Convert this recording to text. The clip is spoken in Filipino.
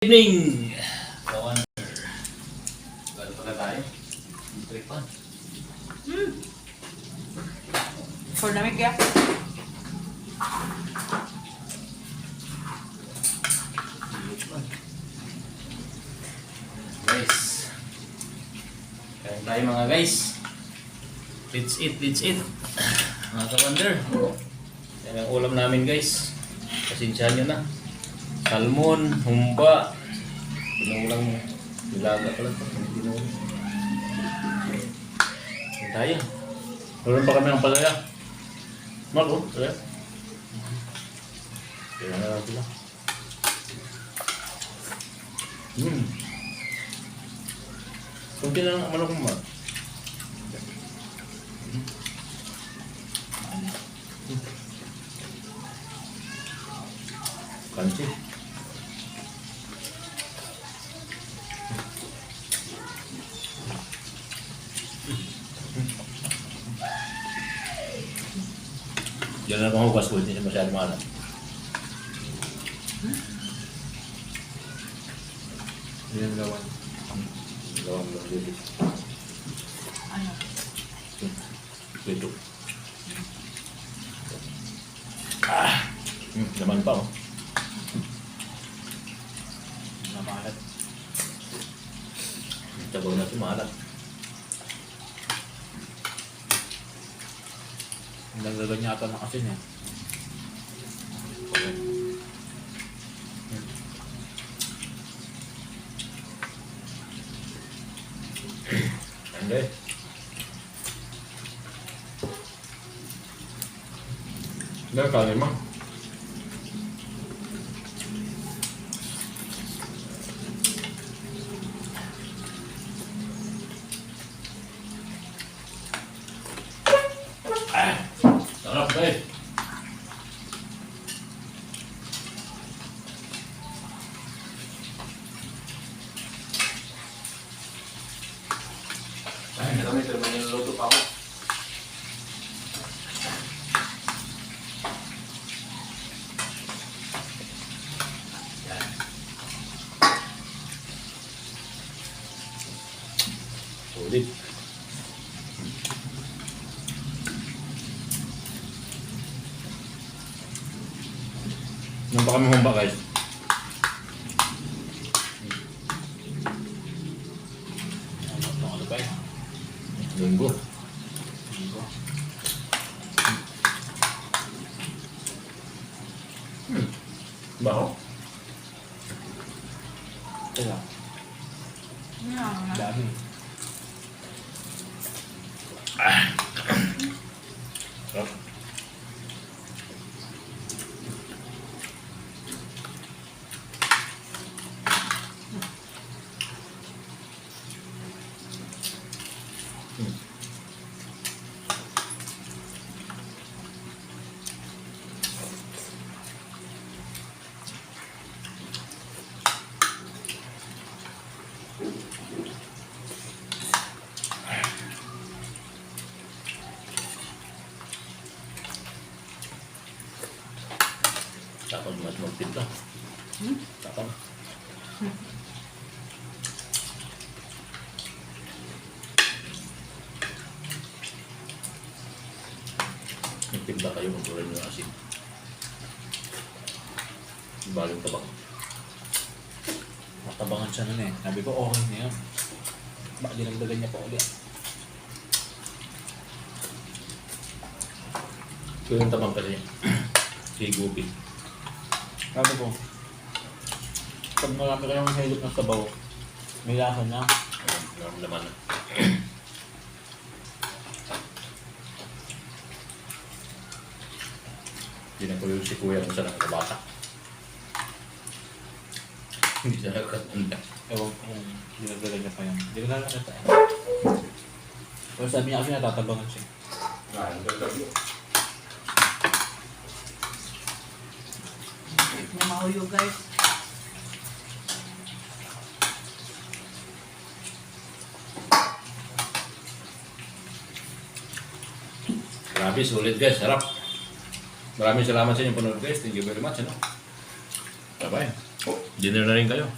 Evening! Kawan. Gano'n pala tayo? Trip pa. For lamig ya. Guys. Kain tayo mga guys. Let's eat. Mga ka-wonder. Yan ang ulam namin guys. Pasensyahan nyo na. Salmon, humba. Pinulang nilaga pala. Pinulang. Yan tayo. Meron pa kami ng palaya. Marco, palaya. Kaya na lang sila. Kunti lang ang manok mo. Kansi. Diyan na akong hugas ko, hindi siya masyadong maalam. Yan gawan. Gawang lang dito. Ano? Dito. Naman pa oh. Namalat. Tabaw na sumalat. Nagdagan niya ata ng asin eh. Hindi. Hindi, kanin mo. Sarap guys. Ay, kami naman yung luto pa ako. Yan. Ulit. Nung pa kami humba guys. Ano ba eh? Linggo. Baho. Kaya, Ano? dami. Sarap. Tapos mas magpinta. Tapos. Magpinta kayo kung tulad ng asin. Baling tabak. Matabangan siya nun eh. Sabi ko, okay na yan. Baka dinagdagan niya pa ulit. Ito yung tabang kasi. Higupin. Sabi ko, pag marami kayong mahilot ng sabaw, may lasa na. Laman na. Hindi na ko yung si kuya kung saan nakabata. Hindi siya nakakatanda. Ewan ko kung dinagdagan niya pa yan. Hindi ko na lang nata. Pero sabi niya kasi natatabangan siya. Namahuyo guys. Grabe, sulit guys. Sarap. Maraming salamat sa inyong panonood guys. Thank you very much. Ano? Bye-bye. Dinner na rin kayo.